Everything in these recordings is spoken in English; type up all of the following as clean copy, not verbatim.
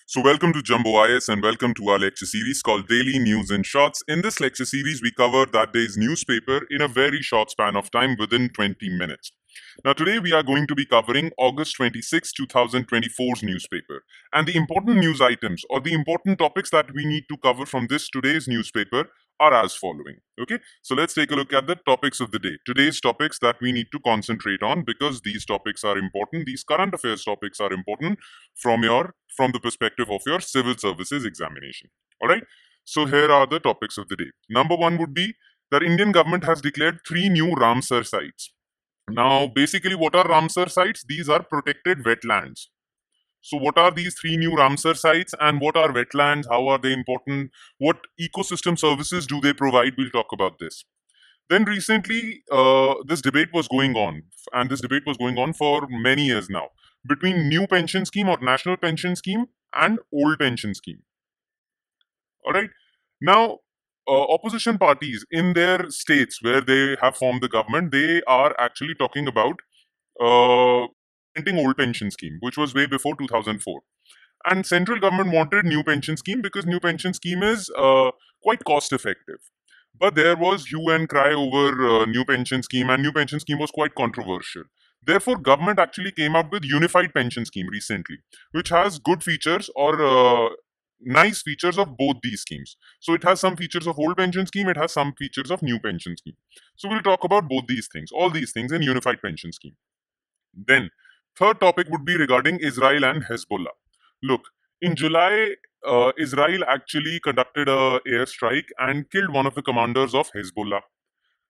So, welcome to Jumbo IS and welcome to our lecture series called Daily News in Shorts. In this lecture series, we cover that day's newspaper in a very short span of time within 20 minutes. Now, today we are going to be covering August 26, 2024's newspaper. And the important news items or the important topics that we need to cover from this today's newspaper are as following. Okay, so let's take a look at the topics of the day. Today's topics that we need to concentrate on because these topics are important. These current affairs topics are important from the perspective of your civil services examination. All right. So here are the topics of the day. Number one would be that Indian government has declared 3 new Ramsar sites. Now, basically, what are Ramsar sites? These are protected wetlands. So, what are these 3 new Ramsar sites and what are wetlands? How are they important? What ecosystem services do they provide? We'll talk about this. Then recently, this debate was going on, and this debate was going on for many years now between new pension scheme or national pension scheme and old pension scheme. All right. Now, opposition parties in their states where they have formed the government, they are actually talking about implementing old pension scheme, which was way before 2004. And central government wanted new pension scheme because new pension scheme is quite cost effective. But there was hue and cry over new pension scheme, and new pension scheme was quite controversial. Therefore, government actually came up with unified pension scheme recently, which has good features or nice features of both these schemes. So it has some features of old pension scheme, it has some features of new pension scheme. So we'll talk about both these things, all these things in unified pension scheme. Then, third topic would be regarding Israel and Hezbollah. Look, in July, Israel actually conducted a airstrike and killed one of the commanders of Hezbollah.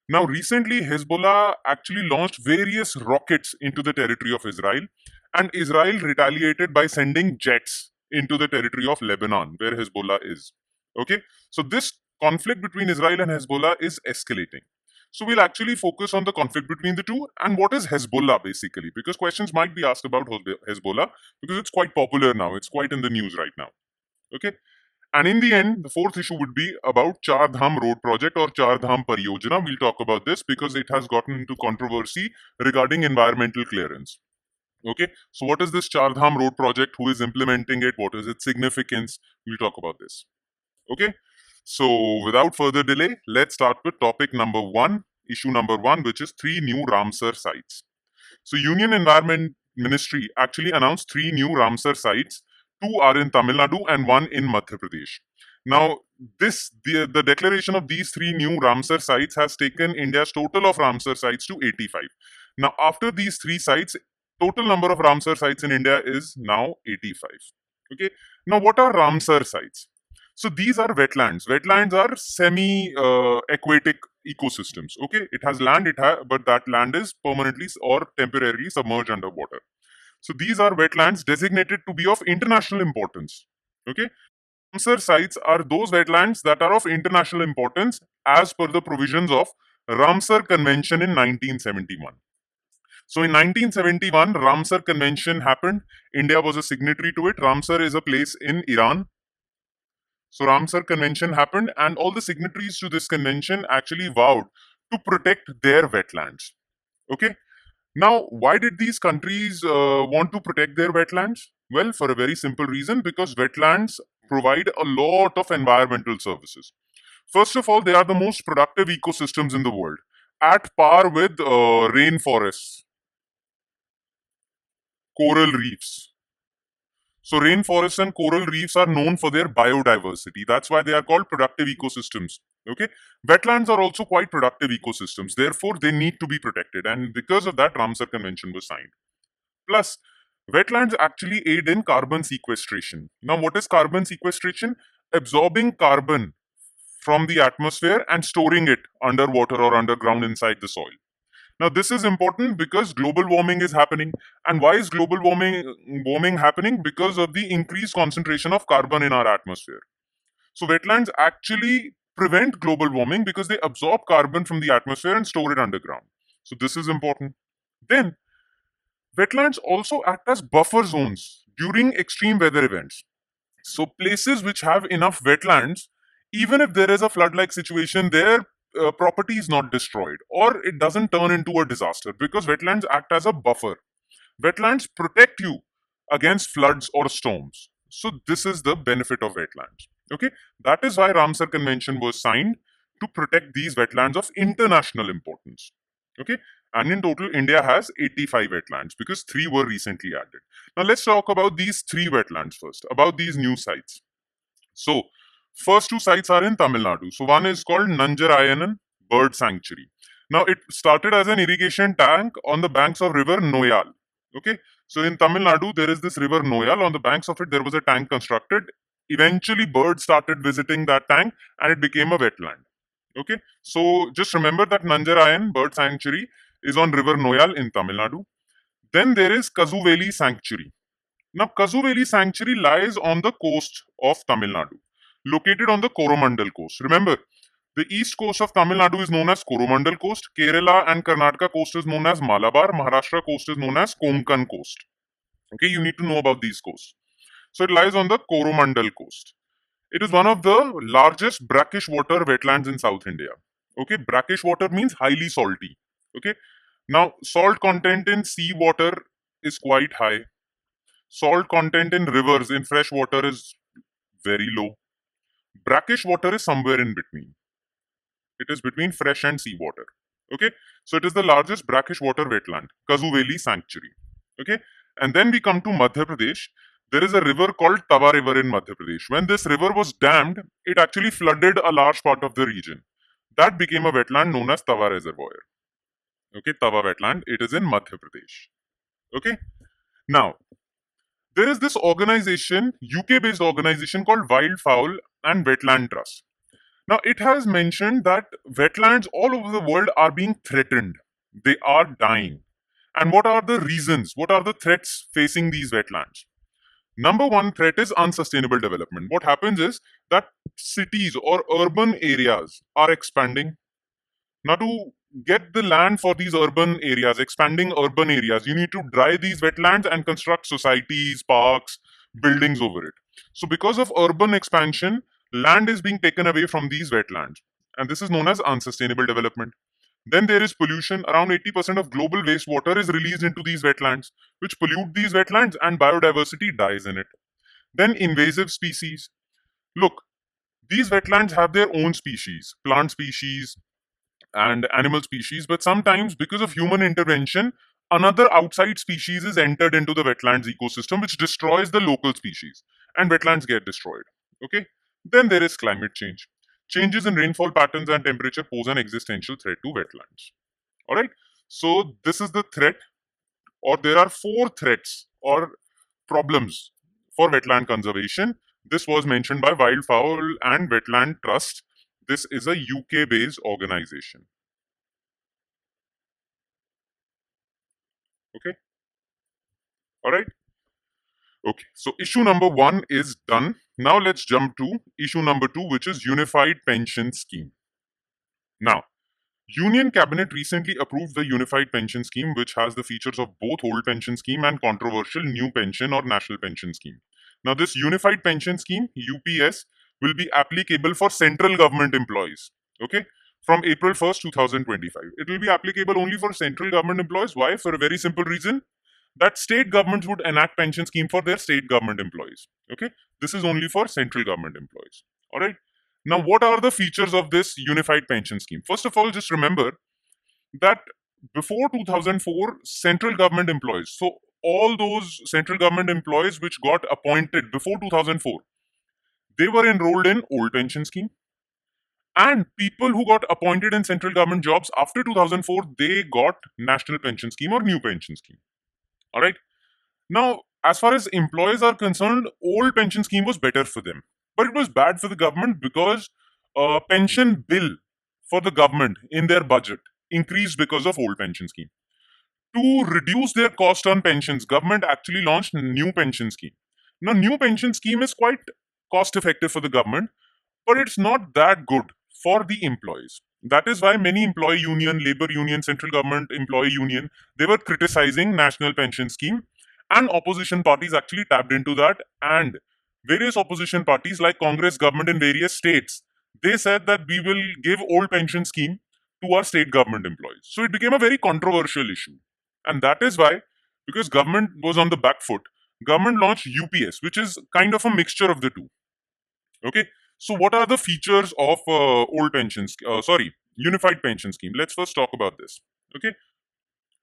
Now, recently, Hezbollah actually launched various rockets into the territory of Israel, and Israel retaliated by sending jets into the territory of Lebanon, where Hezbollah is. Okay, so this conflict between Israel and Hezbollah is escalating. So we'll actually focus on the conflict between the two and what is Hezbollah basically, because questions might be asked about Hezbollah because it's quite popular now. It's quite in the news right now. Okay. And in the end, the fourth issue would be about Chardham Road Project or Chardham Pariyojana. We'll talk about this because it has gotten into controversy regarding environmental clearance. Okay, so what is this Chardham Road Project? Who is implementing it? What is its significance? We'll talk about this. Okay, so without further delay, let's start with topic number one, issue number one, which is 3 new Ramsar sites. So Union Environment Ministry actually announced 3 new Ramsar sites. 2 are in Tamil Nadu and 1 in Madhya Pradesh. Now, the declaration of these 3 new Ramsar sites has taken India's total of Ramsar sites to 85. Now, after these 3 sites, total number of Ramsar sites in India is now 85. Okay. Now, what are Ramsar sites? So these are wetlands. Wetlands are semi-aquatic ecosystems. Okay, it has land, but that land is permanently or temporarily submerged underwater. So these are wetlands designated to be of international importance. Okay, Ramsar sites are those wetlands that are of international importance as per the provisions of Ramsar Convention in 1971. So in 1971, Ramsar Convention happened. India was a signatory to it. Ramsar is a place in Iran. So Ramsar Convention happened, and all the signatories to this convention actually vowed to protect their wetlands. Okay. Now, why did these countries want to protect their wetlands? Well, for a very simple reason, because wetlands provide a lot of environmental services. First of all, they are the most productive ecosystems in the world, at par with rainforests, coral reefs. So rainforests and coral reefs are known for their biodiversity. That's why they are called productive ecosystems. Okay. Wetlands are also quite productive ecosystems. Therefore, they need to be protected. And because of that, Ramsar Convention was signed. Plus, wetlands actually aid in carbon sequestration. Now, what is carbon sequestration? Absorbing carbon from the atmosphere and storing it underwater or underground inside the soil. Now, this is important because global warming is happening. And why is global warming happening? Because of the increased concentration of carbon in our atmosphere. So, wetlands actually prevent global warming because they absorb carbon from the atmosphere and store it underground. So, this is important. Then, wetlands also act as buffer zones during extreme weather events. So, places which have enough wetlands, even if there is a flood like situation, their property is not destroyed or it doesn't turn into a disaster because wetlands act as a buffer. Wetlands protect you against floods or storms. So this is the benefit of wetlands. Okay, that is why Ramsar Convention was signed, to protect these wetlands of international importance. Okay, and in total, India has 85 wetlands because 3 were recently added. Now let's talk about these 3 wetlands first, about these new sites. So, first 2 sites are in Tamil Nadu. So, one is called Nanjarayanan Bird Sanctuary. Now, it started as an irrigation tank on the banks of river Noyal. Okay, so in Tamil Nadu, there is this river Noyal. On the banks of it, there was a tank constructed. Eventually, birds started visiting that tank and it became a wetland. Okay, so just remember that Nanjarayan Bird Sanctuary is on river Noyal in Tamil Nadu. Then there is Kazuveli Sanctuary. Now, Kazuveli Sanctuary lies on the coast of Tamil Nadu, located on the Coromandel coast. Remember, the east coast of Tamil Nadu is known as Coromandel coast, Kerala and Karnataka coast is known as Malabar, Maharashtra coast is known as Konkan coast. Okay, you need to know about these coasts. So, it lies on the Coromandel coast. It is one of the largest brackish water wetlands in South India. Okay, brackish water means highly salty. Okay, now salt content in sea water is quite high. Salt content in rivers, in fresh water, is very low. Brackish water is somewhere in between. It is between fresh and sea water. Okay, so it is the largest brackish water wetland, Kazuveli Sanctuary. Okay, and then we come to Madhya Pradesh. There is a river called Tava River in Madhya Pradesh. When this river was dammed, it actually flooded a large part of the region. That became a wetland known as Tava Reservoir. Okay, Tava wetland. It is in Madhya Pradesh. Okay, now there is this organization, UK based organization called Wildfowl and Wetland Trust. Now, it has mentioned that wetlands all over the world are being threatened. They are dying. And what are the reasons? What are the threats facing these wetlands? Number one threat is unsustainable development. What happens is that cities or urban areas are expanding. Now, to get the land for these urban areas, expanding urban areas, you need to dry these wetlands and construct societies, parks, buildings over it. So, because of urban expansion, land is being taken away from these wetlands. And this is known as unsustainable development. Then there is pollution. Around 80% of global wastewater is released into these wetlands, which pollute these wetlands and biodiversity dies in it. Then invasive species. Look, these wetlands have their own species, plant species, and animal species, but sometimes because of human intervention, another outside species is entered into the wetlands ecosystem, which destroys the local species, and wetlands get destroyed. Okay, then there is climate change. Changes in rainfall patterns and temperature pose an existential threat to wetlands. All right, so this is the threat, or there are 4 threats or problems for wetland conservation. This was mentioned by Wildfowl and Wetland Trust. This is a UK based organization. Okay. All right. Okay. So issue number 1 is done. Now let's jump to issue number 2, which is Unified Pension Scheme. Now, Union Cabinet recently approved the Unified Pension Scheme, which has the features of both old pension scheme and controversial new pension or national pension scheme. Now, this Unified Pension Scheme, UPS, will be applicable for central government employees. Okay, from April 1st, 2025. It will be applicable only for central government employees. Why? For a very simple reason, that state governments would enact pension scheme for their state government employees. Okay, this is only for central government employees. All right. Now, what are the features of this unified pension scheme? First of all, just remember that before 2004, central government employees, so all those central government employees which got appointed before 2004, they were enrolled in old pension scheme. And people who got appointed in central government jobs after 2004, they got national pension scheme or new pension scheme. All right. Now, as far as employees are concerned, old pension scheme was better for them, but it was bad for the government because pension bill for the government in their budget increased because of old pension scheme. To reduce their cost on pensions, government actually launched new pension scheme. Now, new pension scheme is quite cost effective for the government, but it's not that good for the employees. That is why many employee union, labor union, central government employee union, they were criticizing national pension scheme, and opposition parties actually tapped into that, and various opposition parties like Congress government in various states, they said that we will give old pension scheme to our state government employees. So it became a very controversial issue. And that is why, because government was on the back foot, government launched UPS, which is kind of a mixture of the two. Okay, so what are the features of old pensions? Unified pension scheme. Let's first talk about this. Okay,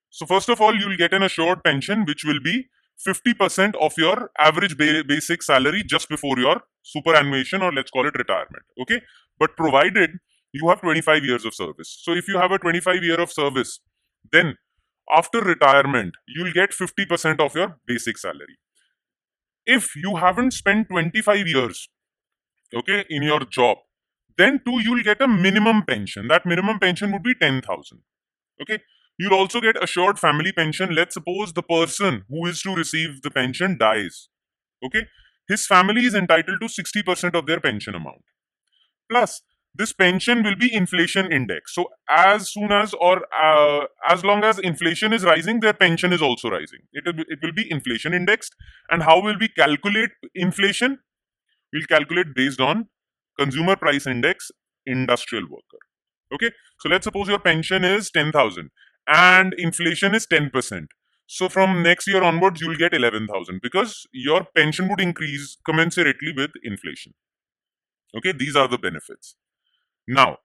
so first of all, you'll get an assured pension, which will be 50% of your average basic salary just before your superannuation, or let's call it retirement. Okay, but provided you have 25 years of service. So if you have a 25-year of service, then after retirement, you'll get 50% of your basic salary. If you haven't spent 25 years, okay, in your job, then too you'll get a minimum pension. That minimum pension would be 10,000. Okay, you'll also get assured family pension. Let's suppose the person who is to receive the pension dies. Okay, his family is entitled to 60% of their pension amount. Plus, this pension will be inflation indexed. So as soon as, or as long as inflation is rising, their pension is also rising. It will be inflation indexed. And how will we calculate inflation? We'll calculate based on consumer price index, industrial worker. Okay, so let's suppose your pension is 10,000 and inflation is 10%. So from next year onwards, you'll get 11,000 because your pension would increase commensurately with inflation. Okay, these are the benefits. Now,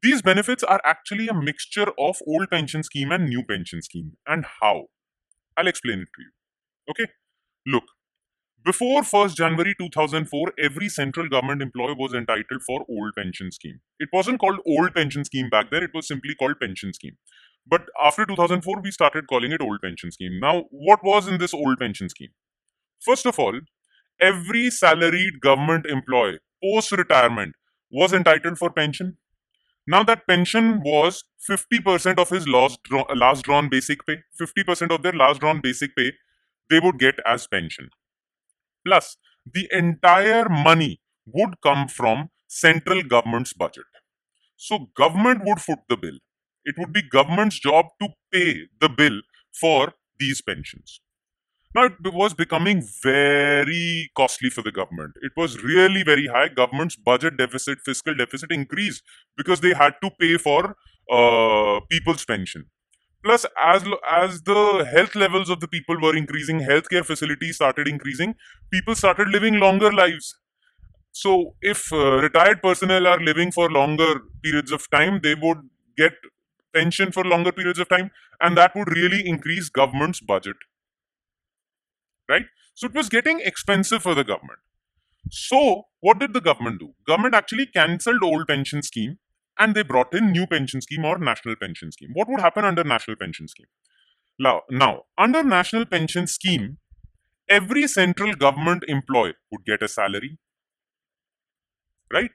these benefits are actually a mixture of old pension scheme and new pension scheme. And how? I'll explain it to you. Okay, look. Before 1st January 2004, every central government employee was entitled for old pension scheme. It wasn't called old pension scheme back then, it was simply called pension scheme. But after 2004, we started calling it old pension scheme. Now, what was in this old pension scheme? First of all, every salaried government employee post-retirement was entitled for pension. Now that pension was 50% of his last drawn basic pay. 50% of their last drawn basic pay they would get as pension. Plus, the entire money would come from central government's budget. So government would foot the bill. It would be government's job to pay the bill for these pensions. Now it was becoming very costly for the government. It was really very high. Government's budget deficit, fiscal deficit increased because they had to pay for people's pension. Plus, as the health levels of the people were increasing, healthcare facilities started increasing, people started living longer lives. So, if retired personnel are living for longer periods of time, they would get pension for longer periods of time, and that would really increase government's budget. Right? So, it was getting expensive for the government. So, what did the government do? Government actually cancelled old pension scheme and they brought in new pension scheme or national pension scheme. What would happen under national pension scheme? Now, under national pension scheme, every central government employee would get a salary, right?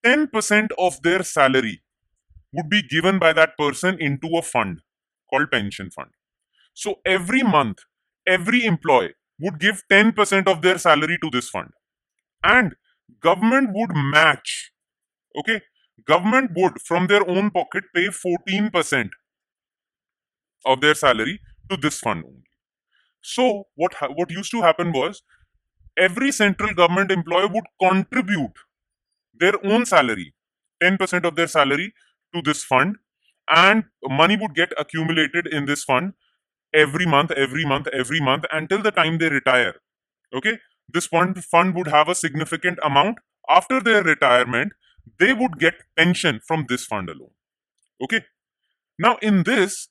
10% of their salary would be given by that person into a fund called pension fund. So every month, every employee would give 10% of their salary to this fund. And government would match, okay? Government would, from their own pocket, pay 14% of their salary to this fund only. So what used to happen was every central government employee would contribute their own salary, 10% of their salary to this fund, and money would get accumulated in this fund every month until the time they retire. Okay, this fund would have a significant amount. After their retirement, they would get pension from this fund alone. Okay, now in this,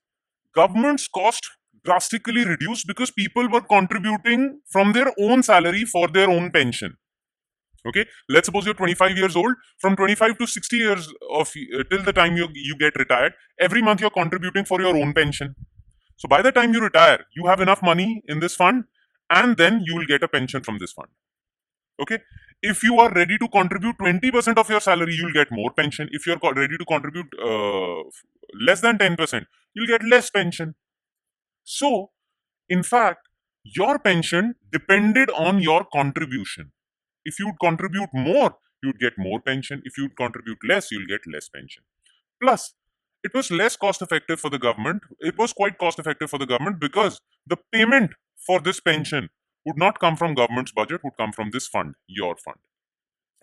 government's cost drastically reduced because people were contributing from their own salary for their own pension. Okay, let's suppose you're 25 years old. From 25 to 60 years of till the time you get retired, every month you're contributing for your own pension. So by the time you retire, you have enough money in this fund, and then you will get a pension from this fund. Okay, if you are ready to contribute 20% of your salary, you'll get more pension. If you're ready to contribute less than 10%, you'll get less pension. So, in fact, your pension depended on your contribution. If you'd contribute more, you'd get more pension. If you'd contribute less, you'll get less pension. Plus, it was less cost effective for the government. It was quite cost effective for the government because the payment for this pension would not come from government's budget, would come from this fund, your fund.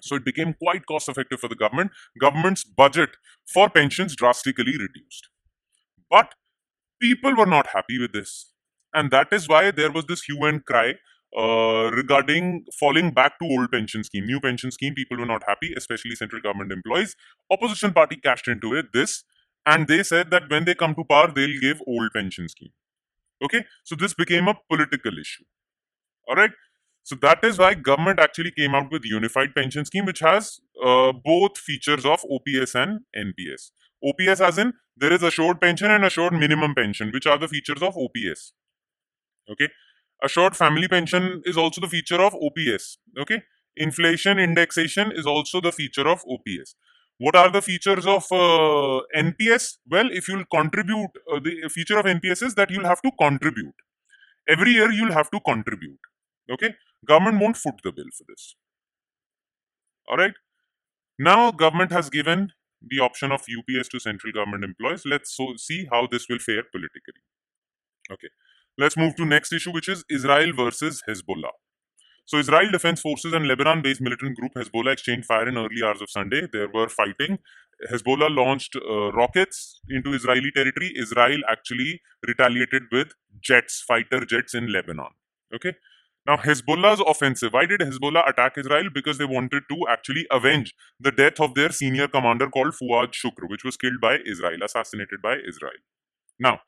So it became quite cost effective for the government. Government's budget for pensions drastically reduced. But people were not happy with this. And that is why there was this hue and cry regarding falling back to old pension scheme, new pension scheme. People were not happy, especially central government employees. Opposition party cashed into this, and they said that when they come to power, they'll give old pension scheme. Okay, so this became a political issue. All right. So that is why government actually came out with unified pension scheme, which has both features of OPS and NPS. OPS as in there is assured pension and assured minimum pension, which are the features of OPS. Okay. Assured family pension is also the feature of OPS. Okay. Inflation indexation is also the feature of OPS. What are the features of NPS? Well, if you'll contribute, the feature of NPS is that you'll have to contribute. Every year you'll have to contribute. Okay. Government won't foot the bill for this. All right. Now, government has given the option of UPS to central government employees. Let's see how this will fare politically. Okay. Let's move to next issue, which is Israel versus Hezbollah. So, Israel Defense Forces and Lebanon-based militant group Hezbollah exchanged fire in early hours of Sunday. There were fighting. Hezbollah launched rockets into Israeli territory. Israel actually retaliated with jets, fighter jets in Lebanon. Okay. Now, Hezbollah's offensive. Why did Hezbollah attack Israel? Because they wanted to actually avenge the death of their senior commander called Fuad Shukr, which was killed by Israel, assassinated by Israel. Now,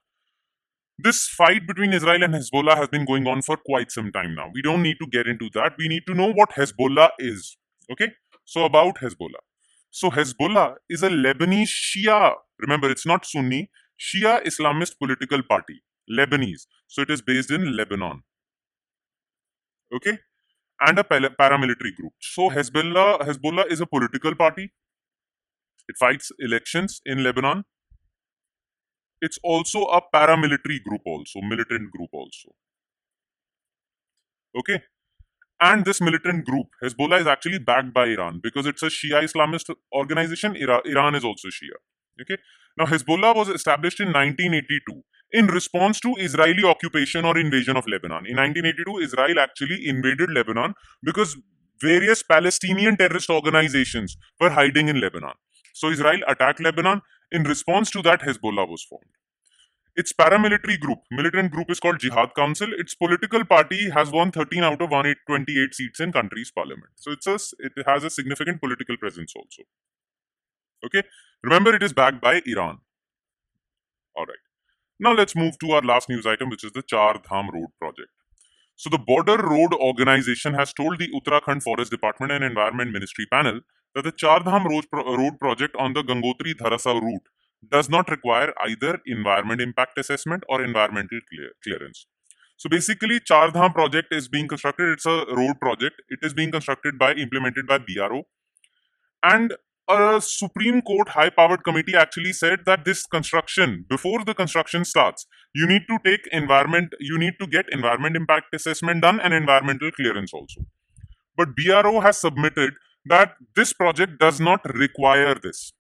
this fight between Israel and Hezbollah has been going on for quite some time now. We don't need to get into that. We need to know what Hezbollah is. Okay? So, about Hezbollah. So, Hezbollah is a Lebanese Shia. Remember, it's not Sunni. Shia Islamist political party. Lebanese. So, it is based in Lebanon. Okay? And a paramilitary group. So, Hezbollah is a political party. It fights elections in Lebanon. It's also a paramilitary group also, militant group also. Okay? And this militant group, Hezbollah, is actually backed by Iran because it's a Shia Islamist organization. Iran is also Shia. Okay? Now, Hezbollah was established in 1982 in response to Israeli occupation or invasion of Lebanon. In 1982, Israel actually invaded Lebanon because various Palestinian terrorist organizations were hiding in Lebanon. So, Israel attacked Lebanon. In response to that, Hezbollah was formed. Its paramilitary group, militant group, is called Jihad Council. Its political party has won 13 out of 128 seats in country's parliament. So it has a significant political presence also. Okay, remember it is backed by Iran. All right. Now let's move to our last news item, which is the Chardham Road project. So the Border Road Organization has told the Uttarakhand Forest Department and Environment Ministry panel that the Chardham Road project on the Gangotri Dharasau route does not require either environment impact assessment or environmental clearance. So basically, Chardham project is being constructed. It's a road project. It is being constructed implemented by BRO. And a Supreme Court high-powered committee actually said that this construction, before the construction starts, you need to get environment impact assessment done and environmental clearance also. But BRO has submitted that this project does not require this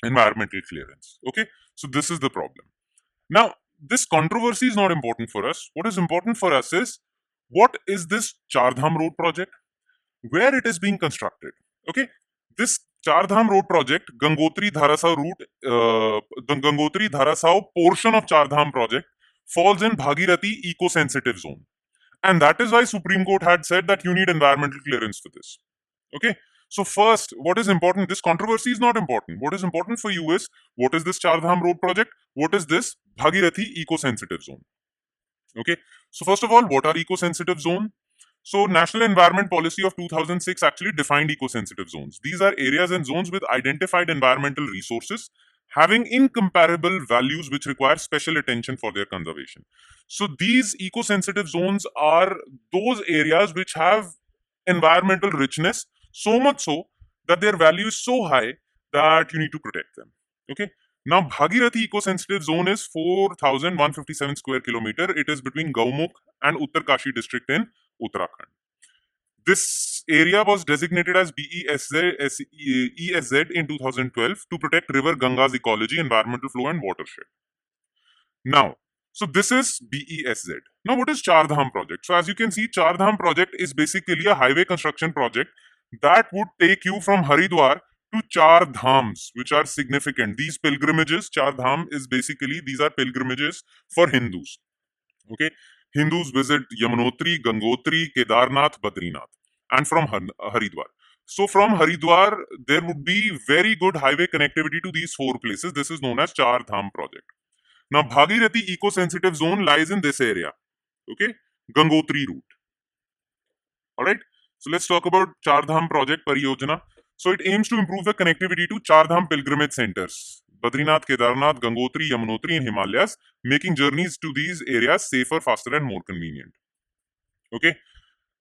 environmental clearance. Okay, so this is the problem. Now, this controversy is not important for us. What is important for us is, what is this Chardham Road project? Where it is being constructed? Okay, this Chardham Road project, Gangotri Dharasau route, the Gangotri Dharasau portion of Chardham project falls in Bhagirathi eco-sensitive zone. And that is why Supreme Court had said that you need environmental clearance for this. Okay. So first, what is important? This controversy is not important. What is important for you is, what is this Chardham Road project? What is this Bhagirathi eco-sensitive zone? Okay. So first of all, what are eco-sensitive zone? So National Environment Policy of 2006 actually defined eco-sensitive zones. These are areas and zones with identified environmental resources having incomparable values which require special attention for their conservation. So these eco-sensitive zones are those areas which have environmental richness, so much so that their value is so high that you need to protect them. Okay. Now, Bhagirathi eco-sensitive zone is 4,157 square kilometer. It is between Gaumukh and Uttarkashi district in Uttarakhand. This area was designated as ESZ in 2012 to protect river Ganga's ecology, environmental flow and watershed. Now, so this is BESZ. Now, what is Chardham project? So as you can see, Chardham project is basically a highway construction project that would take you from Haridwar to Char Dhams, which are significant. These pilgrimages, Char Dham is basically, these are pilgrimages for Hindus. Okay. Hindus visit Yamunotri, Gangotri, Kedarnath, Badrinath, and from Haridwar. So from Haridwar, there would be very good highway connectivity to these four places. This is known as Chardham project. Now, Bhagirathi eco-sensitive zone lies in this area. Okay, Gangotri route. All right. So let's talk about Chardham project Pariyojana. So it aims to improve the connectivity to Chardham pilgrimage centers, Badrinath, Kedarnath, Gangotri, Yamunotri, and Himalayas, making journeys to these areas safer, faster, and more convenient. Okay.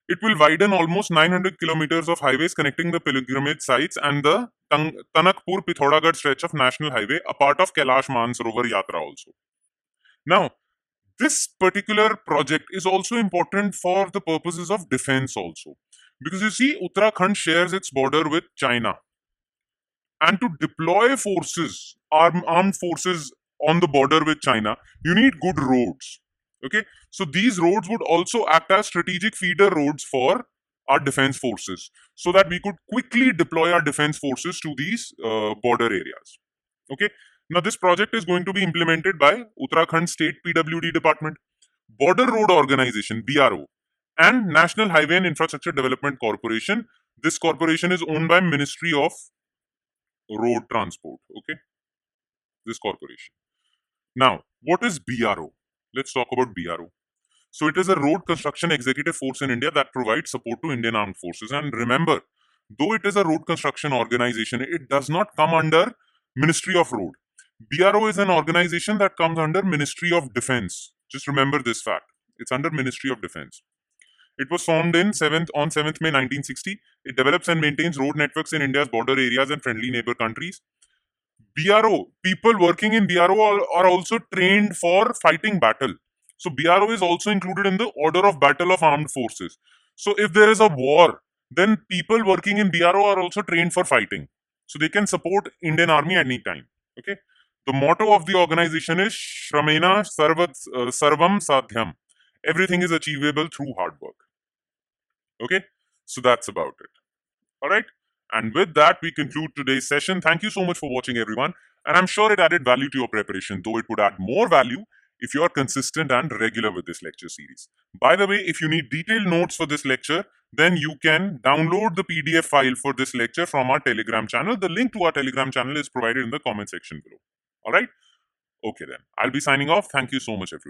It will widen almost 900 kilometers of highways connecting the pilgrimage sites and the Tanakpur-Pithoragarh stretch of national highway, a part of Kailash Mansarovar Yatra also. Now, this particular project is also important for the purposes of defense also. Because you see, Uttarakhand shares its border with China. And to deploy forces, armed forces on the border with China, you need good roads. Okay, so these roads would also act as strategic feeder roads for our defense forces, so that we could quickly deploy our defense forces to these border areas. Okay, now this project is going to be implemented by Uttarakhand State PWD Department, Border Road Organization (BRO), and National Highway and Infrastructure Development Corporation. This corporation is owned by Ministry of Road Transport. Okay, this corporation. Now, what is BRO? Let's talk about BRO. So it is a road construction executive force in India that provides support to Indian Armed Forces. And remember, though it is a road construction organization, it does not come under Ministry of Road. BRO is an organization that comes under Ministry of Defense. Just remember this fact. It's under Ministry of Defense. It was formed on 7th May 1960. It develops and maintains road networks in India's border areas and friendly neighbor countries. BRO, people working in BRO are also trained for fighting battle. So BRO is also included in the order of battle of armed forces. So if there is a war, then people working in BRO are also trained for fighting. So they can support Indian Army anytime. Okay. The motto of the organization is Shramena Sarvam Sadhyam. Everything is achievable through hard work. Okay. So that's about it. All right. And with that, we conclude today's session. Thank you so much for watching, everyone. And I'm sure it added value to your preparation, though it would add more value if you are consistent and regular with this lecture series. By the way, if you need detailed notes for this lecture, then you can download the PDF file for this lecture from our Telegram channel. The link to our Telegram channel is provided in the comment section below. All right? Okay, then. I'll be signing off. Thank you so much, everyone.